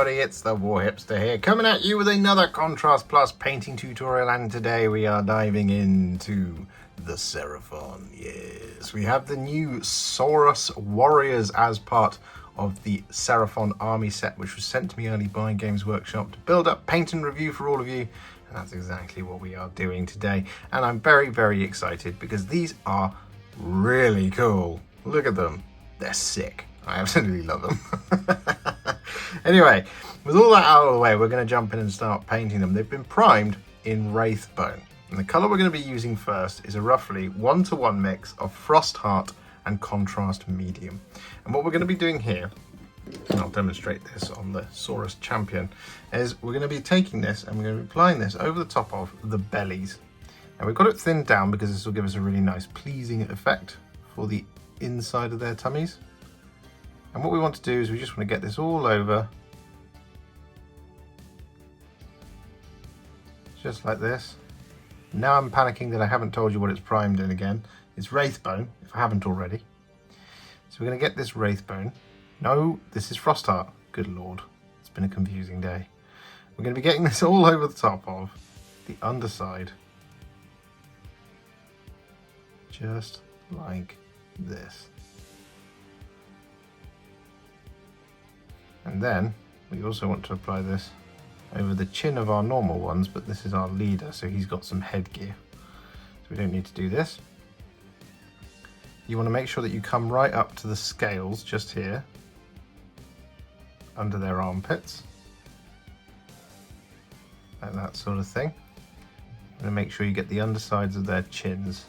everybody, it's the Warhipster here, coming at you with another Contrast Plus painting tutorial, and today we are diving into the Seraphon. Yes, we have the new Saurus Warriors as part of the Seraphon Army Set, which was sent to me early by Games Workshop to build up, paint and review for all of you, and that's exactly what we are doing today. And I'm very, very excited because these are really cool. Look at them, they're sick. I absolutely love them. Anyway, with all that out of the way, we're going to jump in and start painting them. They've been primed in Wraithbone, and the colour we're going to be using first is a roughly 1-to-1 mix of Frostheart and Contrast Medium. And what we're going to be doing here, and I'll demonstrate this on the Saurus Champion, is we're going to be taking this and we're going to be applying this over the top of the bellies. And we've got it thinned down because this will give us a really nice pleasing effect for the inside of their tummies. And what we want to do is we just want to get this all over, just like this. Now I'm panicking that I haven't told you what it's primed in again. It's Wraithbone, if I haven't already. So we're going to get this Wraithbone. No, this is Frostheart. Good Lord, it's been a confusing day. We're going to be getting this all over the top of the underside. Just like this. And then we also want to apply this over the chin of our normal ones, but this is our leader, so he's got some headgear. So we don't need to do this. You want to make sure that you come right up to the scales just here, under their armpits. Like that sort of thing. And make sure you get the undersides of their chins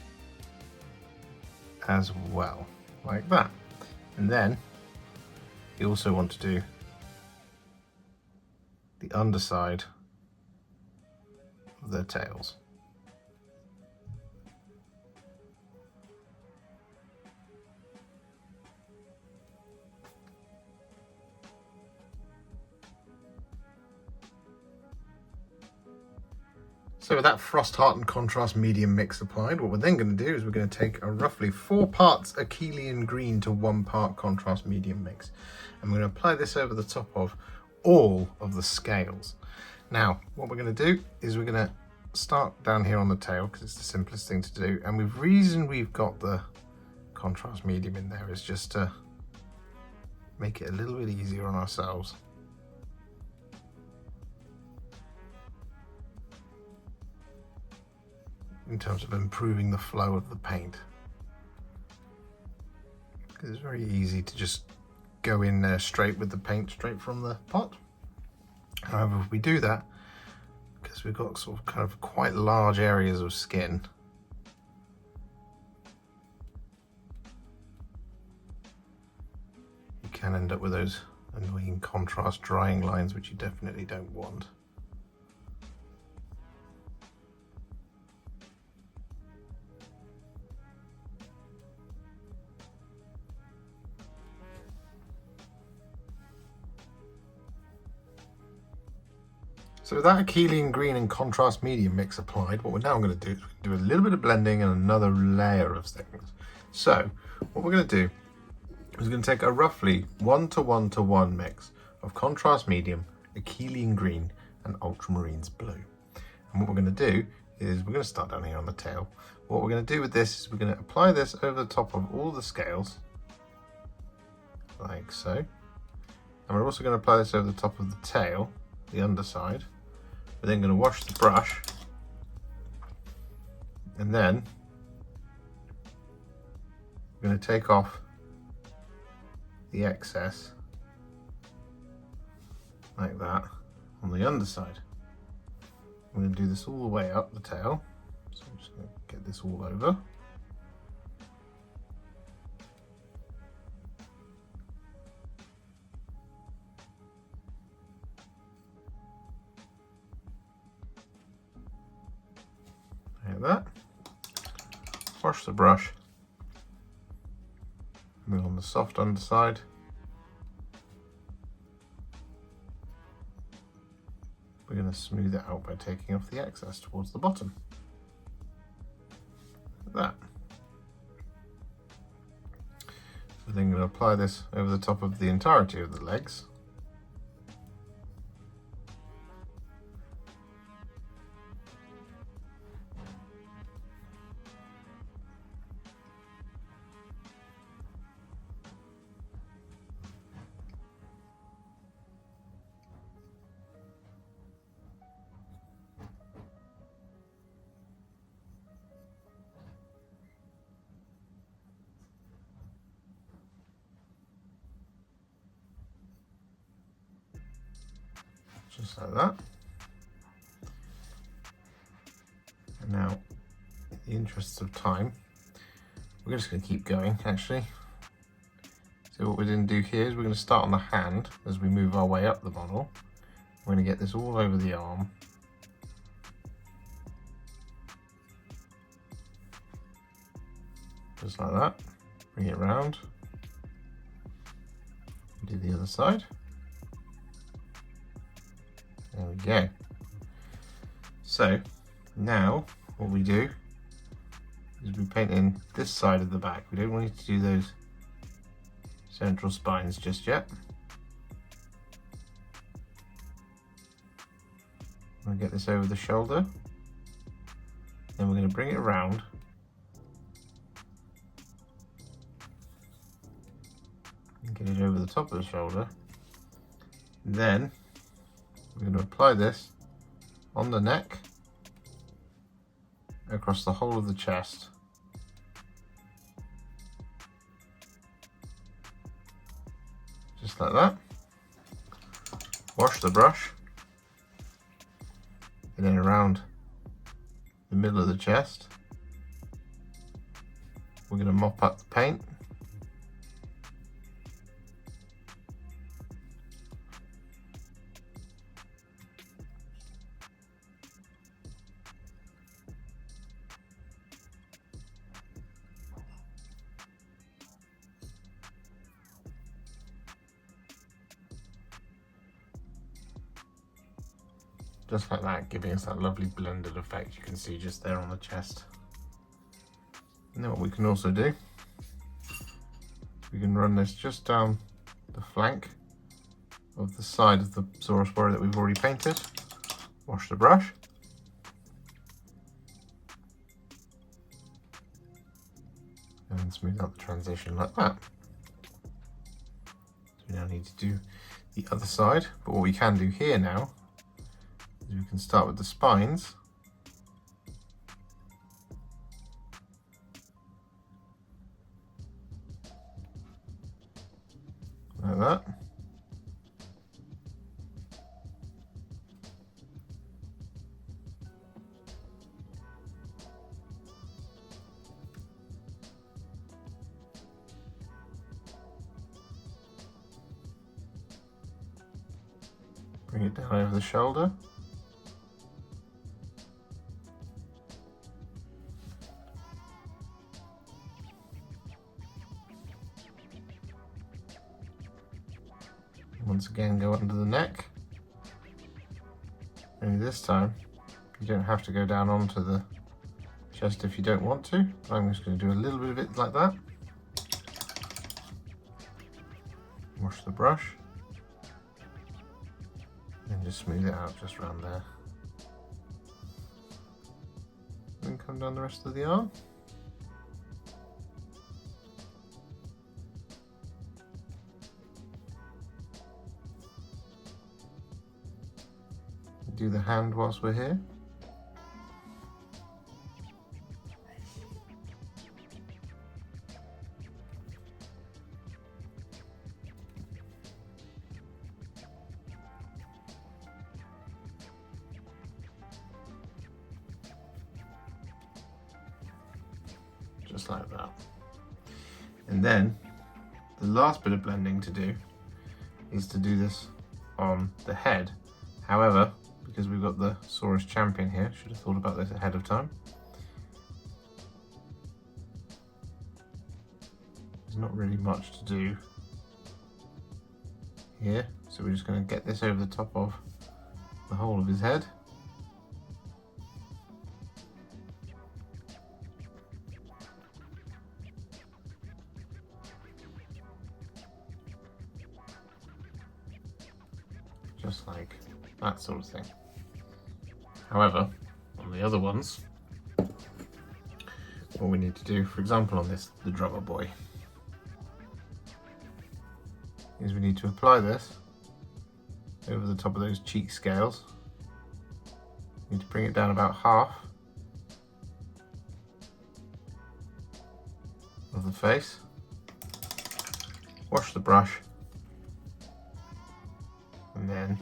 as well, like that. And then you also want to do the underside of their tails. So with that Frostheart and Contrast Medium mix applied, what we're then going to do is we're going to take a roughly 4 parts Akhelian Green to 1 part Contrast Medium mix. And we're going to apply this over the top of all of the scales. Now, what we're going to do is we're going to start down here on the tail because it's the simplest thing to do. And the reason we've got the Contrast Medium in there is just to make it a little bit easier on ourselves. In terms of improving the flow of the paint. Because it's very easy to just go in there straight with the paint straight from the pot. However, if we do that, because we've got sort of kind of quite large areas of skin, you can end up with those annoying contrast drying lines, which you definitely don't want. So with that Akhelian Green and Contrast Medium mix applied, what we're now going to do is do a little bit of blending and another layer of things. So what we're going to do is we're going to take a roughly 1-to-1-to-1 mix of Contrast Medium, Akhelian Green and Ultramarines Blue. And what we're going to do is we're going to start down here on the tail. What we're going to do with this is we're going to apply this over the top of all the scales, like so. And we're also going to apply this over the top of the tail, the underside. We're then going to wash the brush, and then we're going to take off the excess like that on the underside. We're going to do this all the way up the tail, so I'm just going to get this all over. Like that. Wash the brush. Move on the soft underside. We're going to smooth it out by taking off the excess towards the bottom. Like that. We're then going to apply this over the top of the entirety of the legs. just like that. And now, in the interests of time, we're just going to keep going actually. So what we're going to do here is we're going to start on the hand as we move our way up the model. We're going to get this all over the arm. Just like that. Bring it round. Do the other side. There we go. So now what we do is we paint in this side of the back. We don't want to do those central spines just yet. I'm going to get this over the shoulder. Then we're going to bring it around. And get it over the top of the shoulder. Then we're going to apply this on the neck, across the whole of the chest. Just like that. Wash the brush. And then around the middle of the chest. We're going to mop up the paint. Just like that, giving us that lovely blended effect you can see just there on the chest. And then what we can also do, we can run this just down the flank of the side of the Saurus Warrior that we've already painted. Wash the brush. And then smooth out the transition like that. So we now need to do the other side, but what we can do here now is we can start with the spines. Like that. Bring it down over the shoulder. Once again, go under the neck. Only this time, you don't have to go down onto the chest if you don't want to. I'm just going to do a little bit of it like that. Wash the brush. And just smooth it out just around there. Then come down the rest of the arm. Do the hand whilst we're here. Just like that. And then the last bit of blending to do is to do this on the head. However, because we've got the Saurus champion here, should have thought about this ahead of time. There's not really much to do here, so we're just going to get this over the top of the whole of his head. Just like that sort of thing. However, on the other ones, what we need to do, for example on this, the drummer boy, is we need to apply this over the top of those cheek scales. We need to bring it down about half of the face. Wash the brush, and then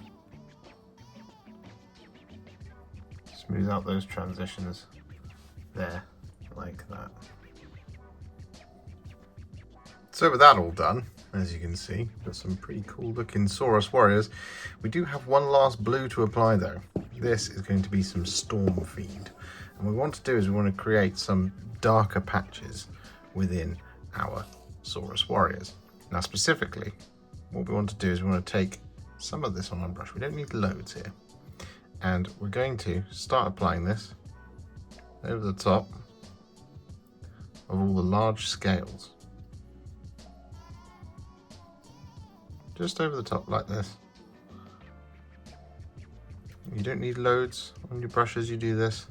Smooth out those transitions there, like that. So with that all done, as you can see, got some pretty cool looking Saurus Warriors. We do have one last blue to apply though. This is going to be some Stormfiend. And what we want to do is we want to create some darker patches within our Saurus Warriors. Now specifically, what we want to do is we want to take some of this on our brush. We don't need loads here. And we're going to start applying this over the top of all the large scales. Just over the top like this. You don't need loads on your brush as you do this.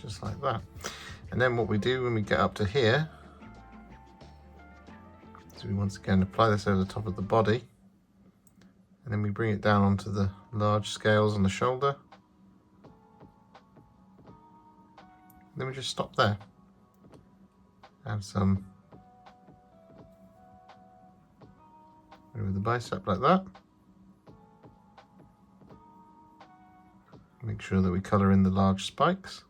Just like that. And then what we do when we get up to here, so we once again apply this over the top of the body, and then we bring it down onto the large scales on the shoulder. Then we just stop there. Add some over the bicep like that. Make sure that we colour in the large spikes.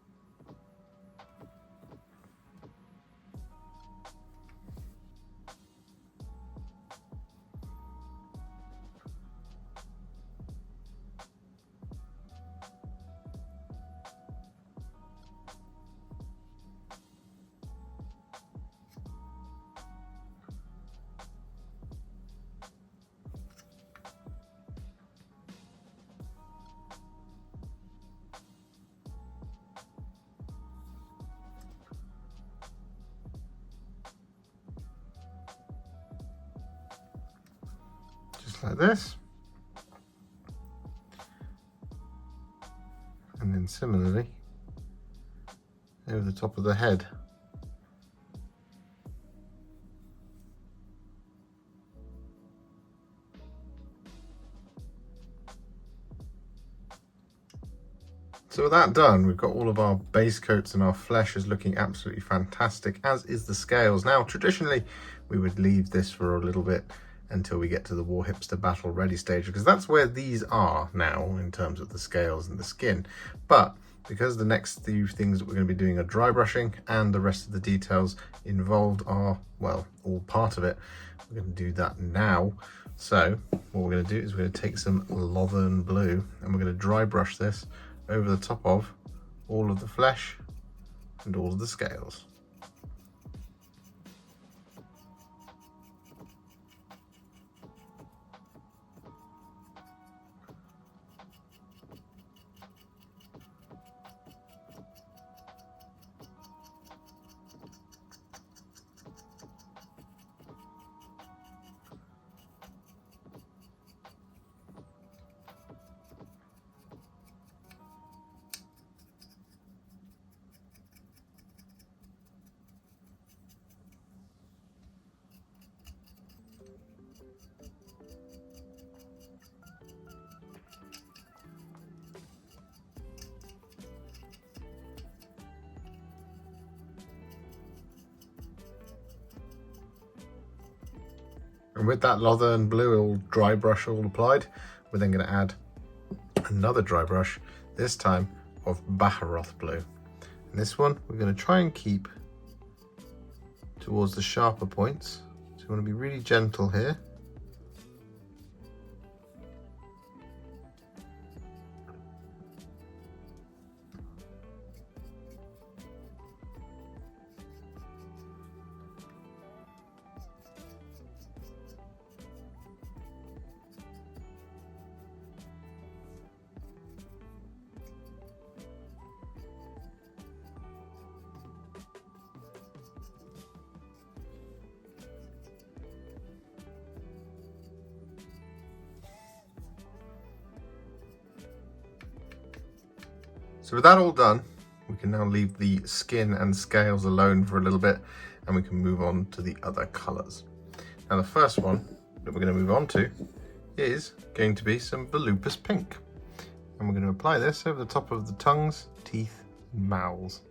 Like this, and then similarly over the top of the head. So with that done, we've got all of our base coats and our flesh is looking absolutely fantastic, as is the scales. Now traditionally we would leave this for a little bit until we get to the Warhipster battle ready stage, because that's where these are now in terms of the scales and the skin. But because the next few things that we're going to be doing are dry brushing, and the rest of the details involved are, well, all part of it, we're going to do that now. So what we're going to do is we're going to take some Lothern Blue and we're going to dry brush this over the top of all of the flesh and all of the scales. And with that Lothern Blue all dry brush all applied, we're then going to add another dry brush, this time of Baharroth Blue. And this one we're going to try and keep towards the sharper points. So we want to be really gentle here. So with that all done, we can now leave the skin and scales alone for a little bit, and we can move on to the other colours. Now the first one that we're going to move on to is going to be some Volupus Pink. And we're going to apply this over the top of the tongues, teeth and mouths.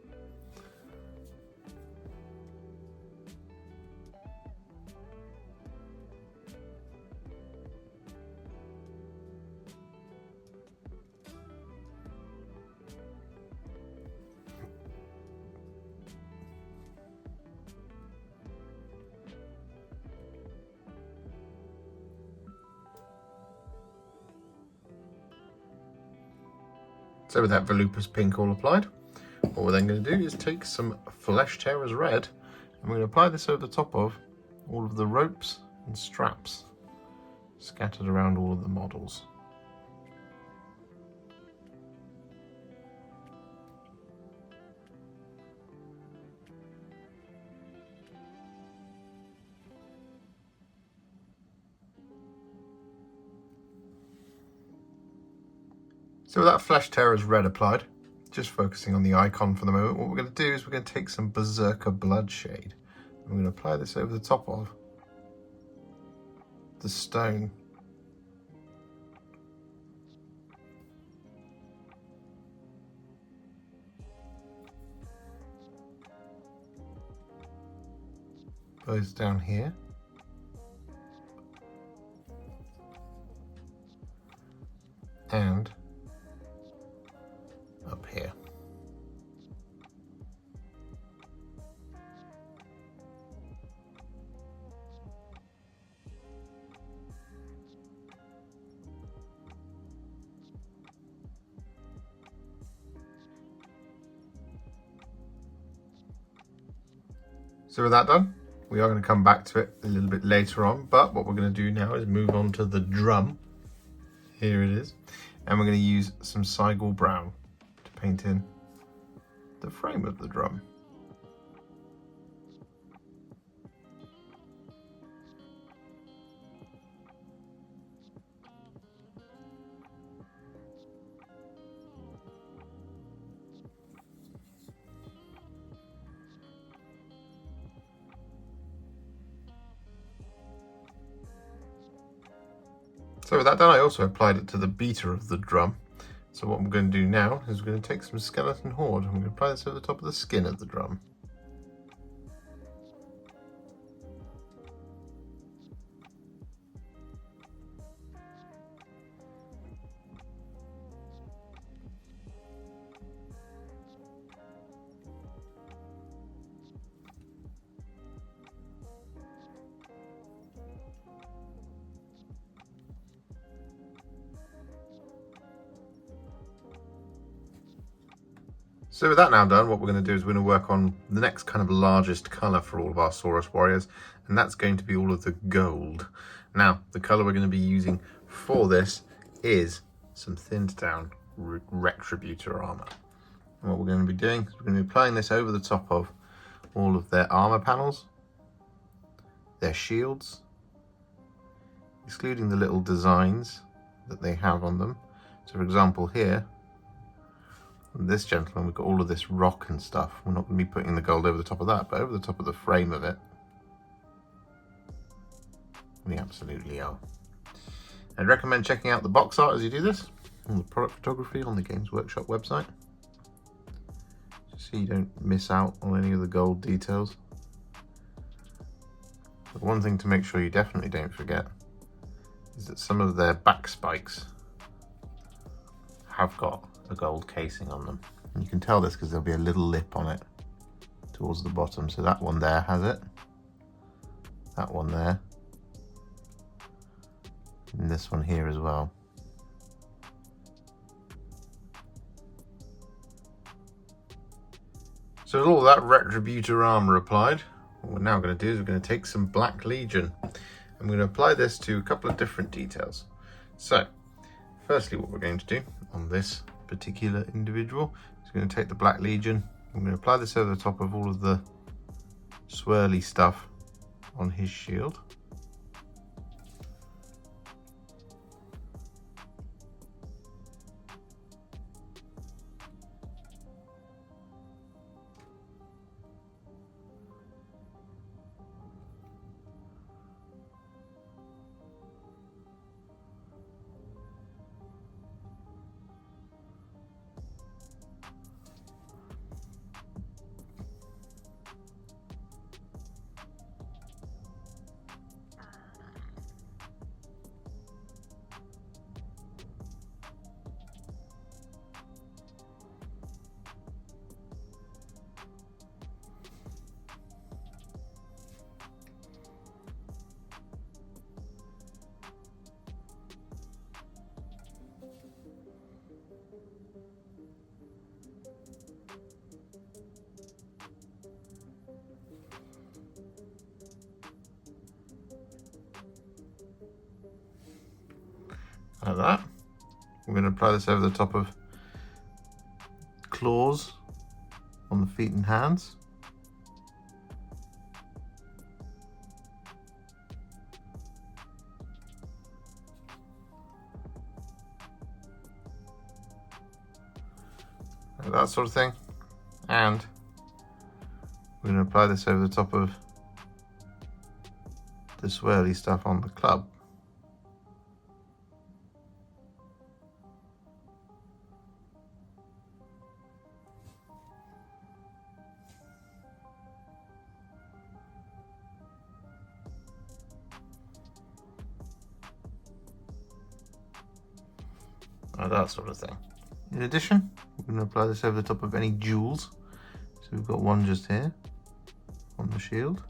So with that Volupus Pink all applied, what we're then going to do is take some Flesh Tearers Red, and we're going to apply this over the top of all of the ropes and straps scattered around all of the models. So with that Flesh Tearers Red applied, just focusing on the icon for the moment, what we're going to do is we're going to take some Berserker Bloodshade. And we're going to apply this over the top of the stone. Goes down here. And up here. So with that done, we are going to come back to it a little bit later on, but what we're going to do now is move on to the drum. Here it is. And we're going to use some Cygor Brown to paint in the frame of the drum. So with that done, I also applied it to the beater of the drum. So what I'm going to do now is we're going to take some Skeleton Horde and I'm going to apply this over the top of the skin of the drum. So with that now done, what we're going to do is we're going to work on the next kind of largest colour for all of our Saurus Warriors, and that's going to be all of the gold. Now, the colour we're going to be using for this is some thinned down Retributor Armour. And what we're going to be doing is we're going to be applying this over the top of all of their armour panels, their shields, excluding the little designs that they have on them. So for example here, this gentleman, we've got all of this rock and stuff. We're not going to be putting the gold over the top of that, but over the top of the frame of it, we absolutely are. I'd recommend checking out the box art as you do this, and the product photography on the Games Workshop website, just so you don't miss out on any of the gold details. But one thing to make sure you definitely don't forget is that some of their back spikes have got a gold casing on them. And you can tell this because there'll be a little lip on it towards the bottom. So that one there has it, that one there, and this one here as well. So with all that Retributor Armour applied, what we're now going to do is we're going to take some Black Legion and we're going to apply this to a couple of different details. So firstly, what we're going to do on this particular individual is going to take the Black Legion. I'm going to apply this over the top of all of the swirly stuff on his shield. like that. We're going to apply this over the top of claws on the feet and hands. Like that sort of thing. And we're going to apply this over the top of the swirly stuff on the club. Like that sort of thing. In addition, we're going to apply this over the top of any jewels. So we've got one just here on the shield.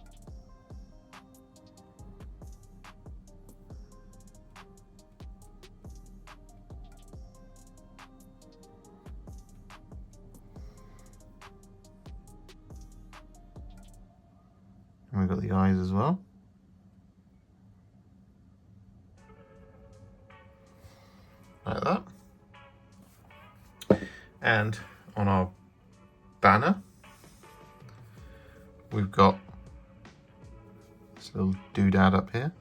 And we've got the eyes as well. Like that. And on our banner, we've got this little doodad up here.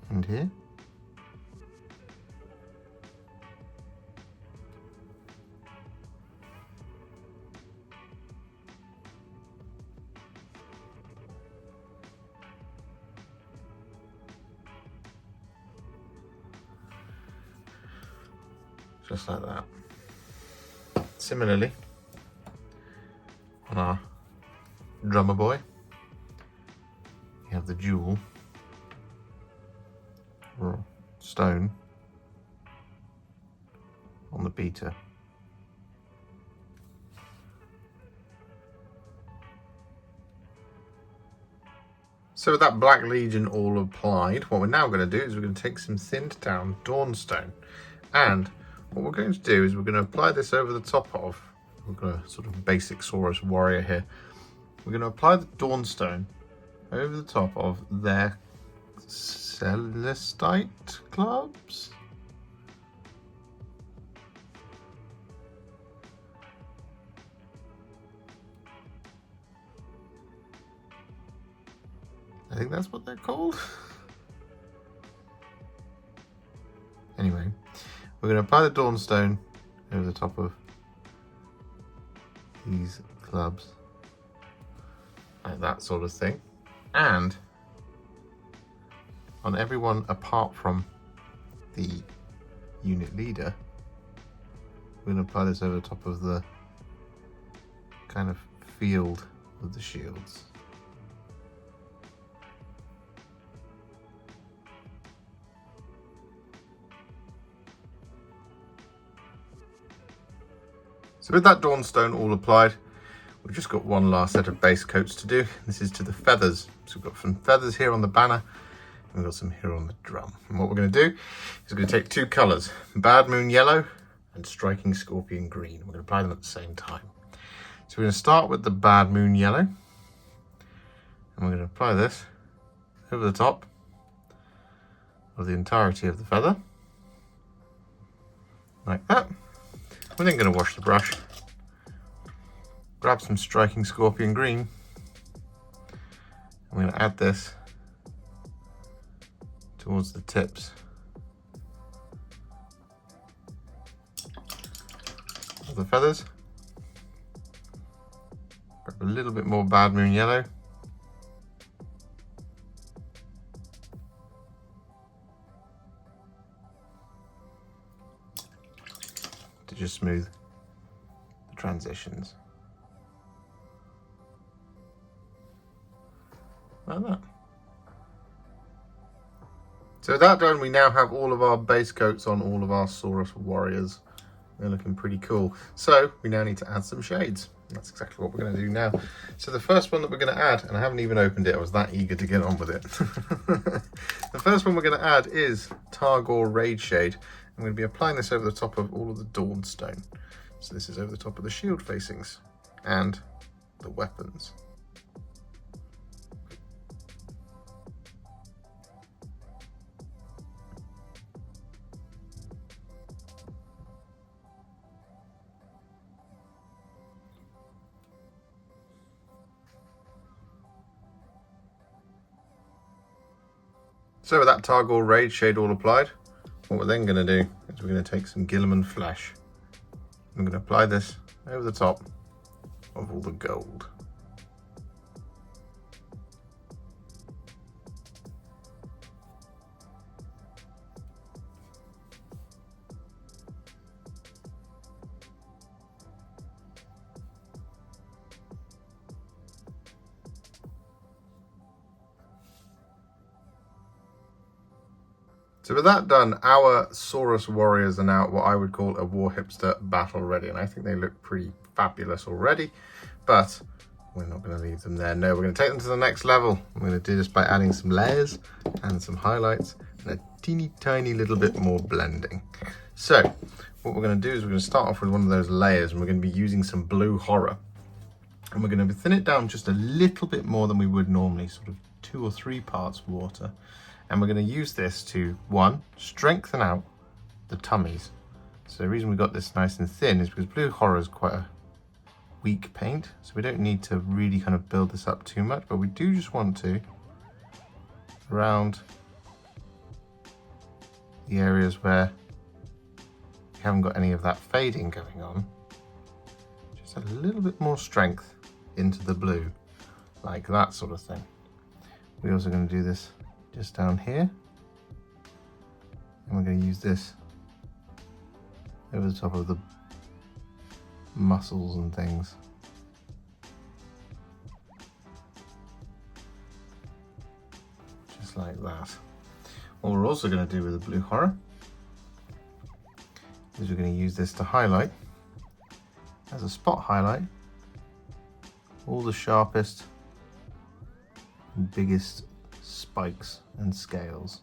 And here. Just like that. Similarly, on our drummer boy, you have the jewel or stone on the beater. So with that Black Legion all applied, what we're now going to do is we're going to take some thinned down Dawnstone, and what we're going to do is we're going to apply this over the top of, we've got a sort of basic Saurus Warrior here. We're going to apply the Dawnstone over the top of their Celestite clubs. I think that's what they're called. Anyway, we're going to apply the Dawnstone over the top of these clubs, like that sort of thing. And on everyone apart from the unit leader, we're going to apply this over the top of the kind of field of the shields. So with that Dawnstone all applied, we've just got one last set of base coats to do. This is to the feathers. So we've got some feathers here on the banner, and we've got some here on the drum. And what we're going to do is we're going to take two colours, Bad Moon Yellow and Striking Scorpion Green. We're going to apply them at the same time. So we're going to start with the Bad Moon Yellow, and we're going to apply this over the top of the entirety of the feather, like that. We're then going to wash the brush, grab some Striking Scorpion Green, and we're going to add this towards the tips of the feathers. Grab a little bit more Bad Moon Yellow. To just smooth the transitions. Like that. So with that done, we now have all of our base coats on all of our Saurus Warriors. They're looking pretty cool. So we now need to add some shades. That's exactly what we're going to do now. So the first one that we're going to add, and I haven't even opened it, I was that eager to get on with it. The first one we're going to add is Targor Rageshade. I'm going to be applying this over the top of all of the Dawnstone. So this is over the top of the shield facings and the weapons. So with that Targor Rageshade all applied, what we're then going to do is we're going to take some Guilliman Flesh. I'm going to apply this over the top of all the gold. So with that done, our Saurus Warriors are now what I would call a Warhipster battle ready, and I think they look pretty fabulous already, but we're not going to leave them there. No, we're going to take them to the next level. I'm going to do this by adding some layers and some highlights and a teeny tiny little bit more blending. So what we're going to do is we're going to start off with one of those layers, and we're going to be using some blue horror, and we're going to thin it down just a little bit more than we would normally, sort of 2 or 3 parts water. And we're going to use this to, one, strengthen out the tummies. So the reason we got this nice and thin is because blue horror is quite a weak paint, so we don't need to really kind of build this up too much, but we do just want to around the areas where we haven't got any of that fading going on, just a little bit more strength into the blue, like that sort of thing. We're also going to do this just down here, and we're going to use this over the top of the muscles and things. Just like that. What we're also going to do with the blue horror is we're going to use this to highlight, as a spot highlight, all the sharpest and biggest spikes and scales.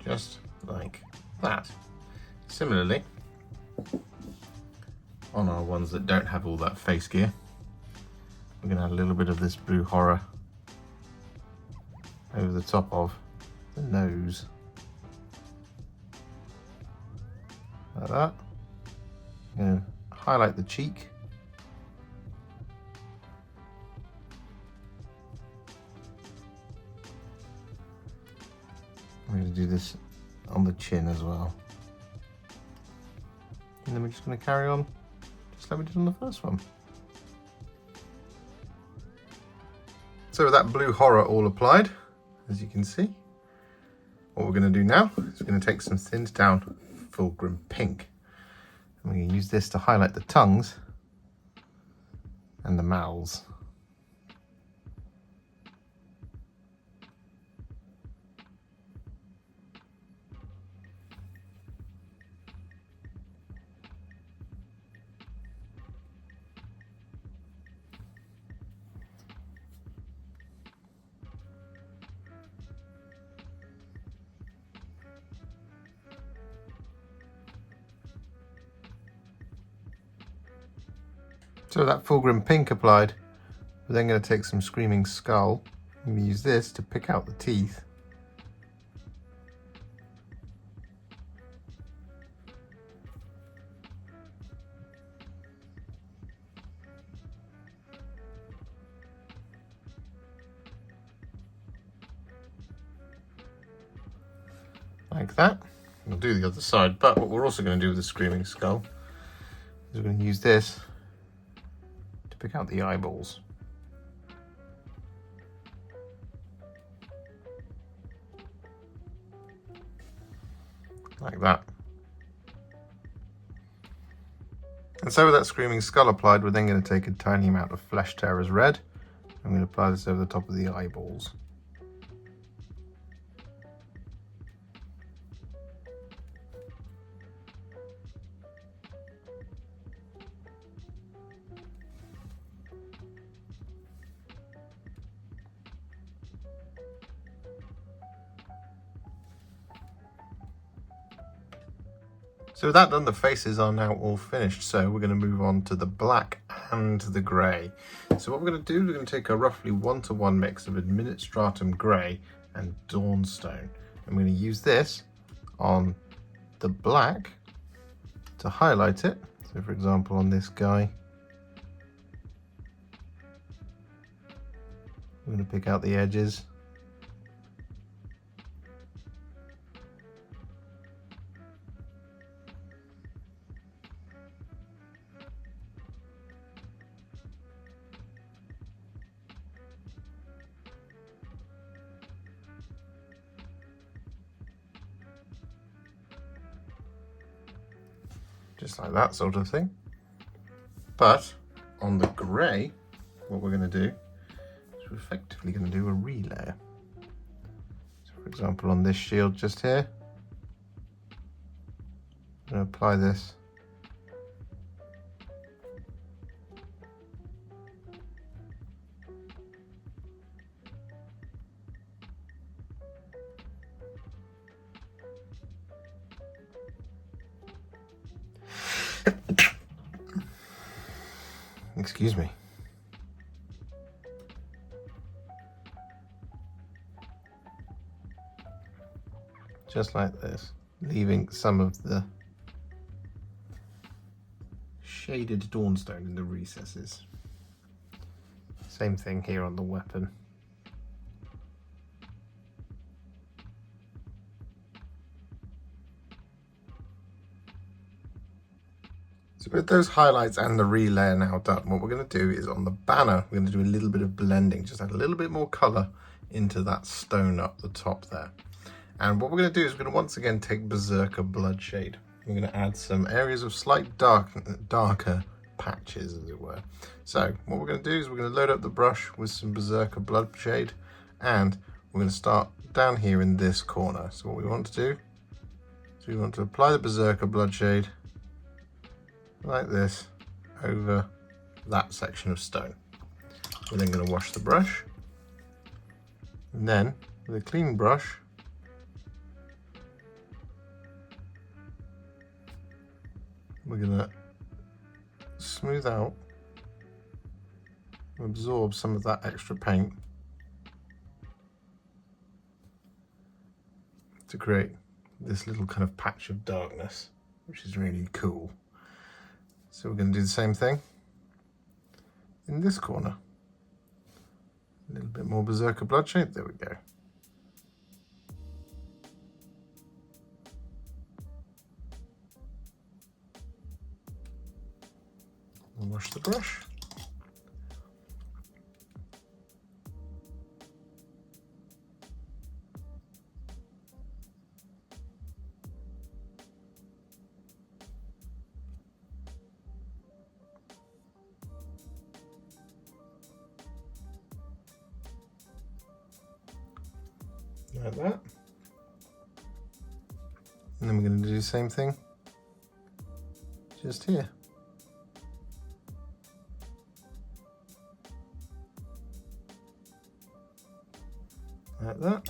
Just like that. Similarly, on our ones that don't have all that face gear, we're going to add a little bit of this blue horror over the top of the nose, like that. I'm going to highlight the cheek. I'm going to do this on the chin as well. And then we're just going to carry on just like we did on the first one. So with that blue horror all applied, as you can see, what we're going to do now is we're going to take some thinned down Fulgrim Pink. And we're going to use this to highlight the tongues and the mouths. So that Fulgrim Pink applied, we're then going to take some Screaming Skull and use this to pick out the teeth. like that. We'll do the other side, but what we're also going to do with the Screaming Skull is we're going to use this to pick out the eyeballs. Like that. And so with that Screaming Skull applied, we're then going to take a tiny amount of Flesh Tearers Red. I'm going to apply this over the top of the eyeballs. So with that done, the faces are now all finished. So we're going to move on to the black and the grey. So what we're going to do, we're going to take a roughly 1-to-1 mix of Administratum Grey and Dawnstone. I'm going to use this on the black to highlight it. So for example, on this guy, I'm going to pick out the edges. Just like that sort of thing. But on the grey, what we're going to do is we're effectively going to do a relayer. So for example, on this shield just here, I'm going to apply this excuse me. Just like this, leaving some of the shaded Dawnstone in the recesses. Same thing here on the weapon. So with those highlights and the relayer now done, what we're going to do is on the banner, we're going to do a little bit of blending, just add a little bit more colour into that stone up the top there. And what we're going to do is we're going to once again take Berserker Bloodshade. We're going to add some areas of slight darker patches, as it were. So what we're going to do is we're going to load up the brush with some Berserker Bloodshade, and we're going to start down here in this corner. So what we want to do is we want to apply the Berserker Bloodshade like this over that section of stone. We're then going to wash the brush, and then with a clean brush we're going to smooth out, absorb some of that extra paint to create this little kind of patch of darkness, which is really cool. So we're going to do the same thing in this corner. A little bit more Berserker Bloodshade, there we go. We'll wash the brush. Like that. And then we're going to do the same thing just here. Like that.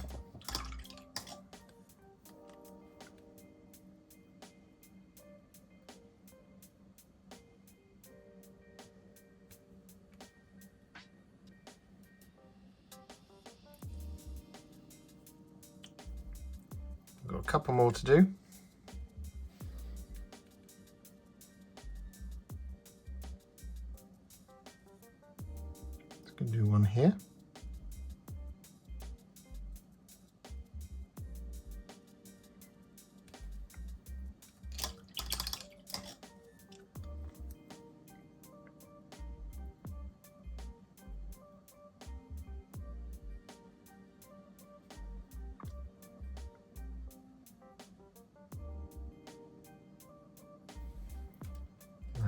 Got a couple more to do. Just gonna do one here.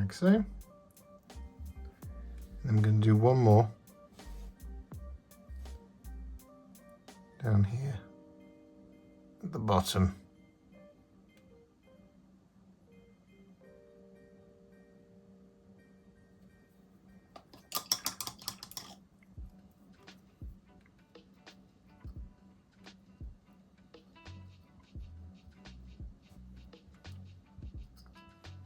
like so. And I'm going to do one more down here at the bottom.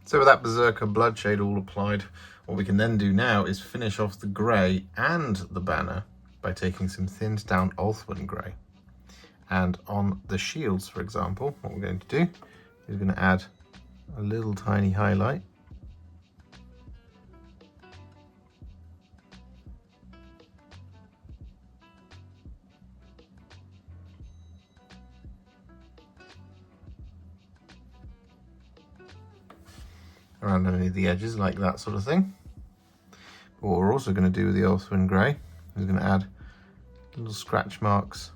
So with that Berserker Bloodshade all applied, what we can then do now is finish off the grey and the banner by taking some thinned down Ulthuan Grey. And on the shields, for example, what we're going to do is we're going to add a little tiny highlight. Around underneath the edges, like that sort of thing. But what we're also going to do with the Ulthuan Grey is going to add little scratch marks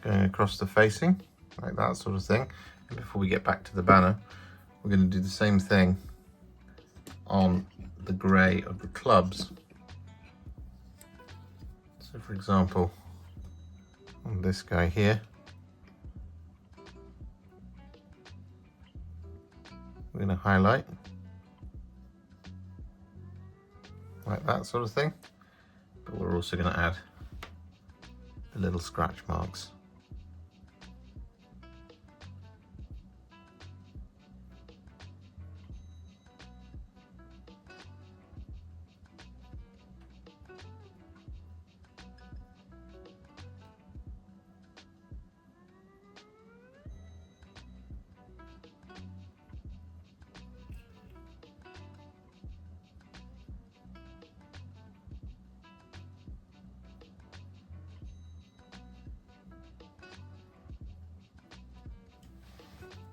going across the facing, like that sort of thing. And before we get back to the banner, we're going to do the same thing on the grey of the clubs. So for example, on this guy here, we're going to highlight like that sort of thing, but we're also going to add the little scratch marks.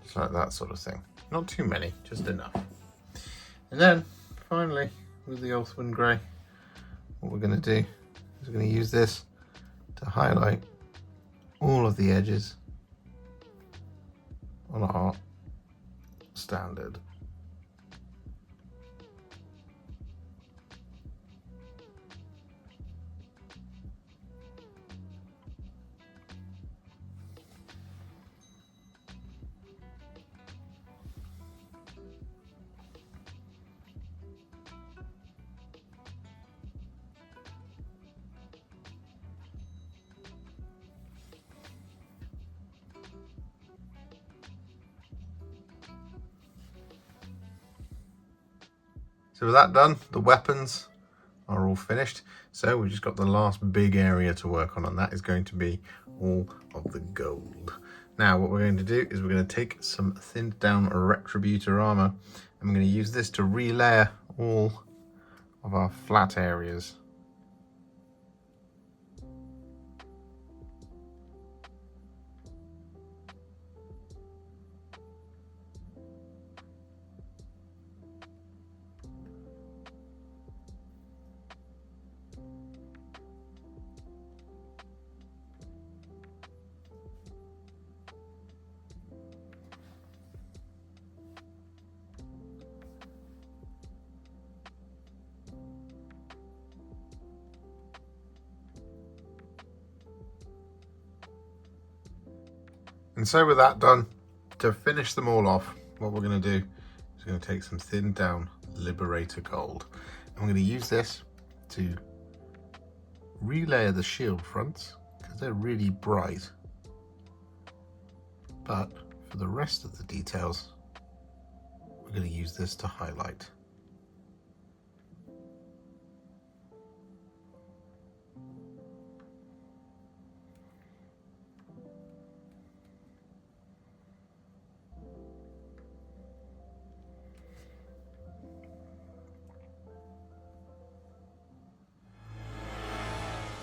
Just like that sort of thing. Not too many, just enough. And then, finally, with the Ulthuan Grey, what we're going to do is we're going to use this to highlight all of the edges on our standard. So with that done, the weapons are all finished. So we've just got the last big area to work on, and that is going to be all of the gold. Now what we're going to do is we're going to take some thinned down Retributor Armour, and we're going to use this to relayer all of our flat areas. And so with that done, to finish them all off, what we're going to do is we're going to take some thinned down Liberator Gold. And we're going to use this to relayer the shield fronts, because they're really bright. But for the rest of the details, we're going to use this to highlight.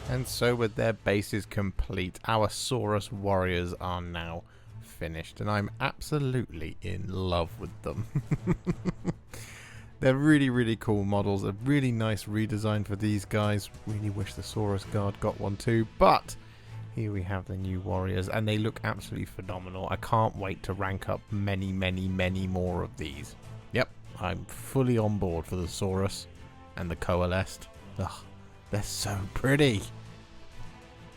And so with their bases complete, our Saurus Warriors are now finished, and I'm absolutely in love with them. They're really, really cool models. A really nice redesign for these guys. Really wish the Saurus Guard got one too, but here we have the new Warriors, and they look absolutely phenomenal. I can't wait to rank up many, many, many more of these. Yep, I'm fully on board for the Saurus and the Coalesced. Ugh, they're so pretty.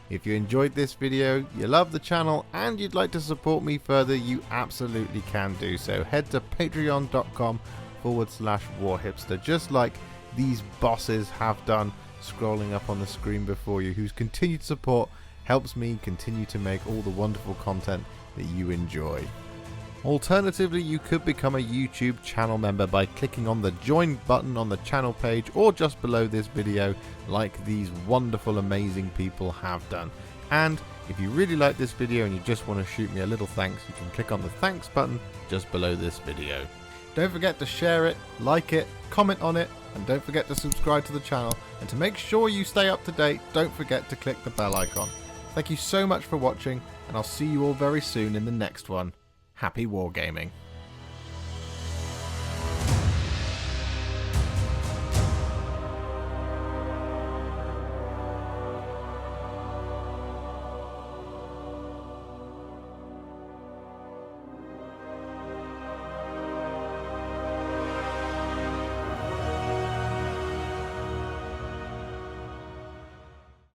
If you enjoyed this video, you love the channel, and you'd like to support me further, you absolutely can do so. Head to patreon.com/Warhipster, just like these bosses have done, scrolling up on the screen before you, whose continued support helps me continue to make all the wonderful content that you enjoy. Alternatively, you could become a YouTube channel member by clicking on the join button on the channel page or just below this video, like these wonderful, amazing people have done. And if you really like this video and you just want to shoot me a little thanks, you can click on the thanks button just below this video. Don't forget to share it, like it, comment on it, and don't forget to subscribe to the channel. And to make sure you stay up to date, don't forget to click the bell icon. Thank you so much for watching, and I'll see you all very soon in the next one. Happy wargaming.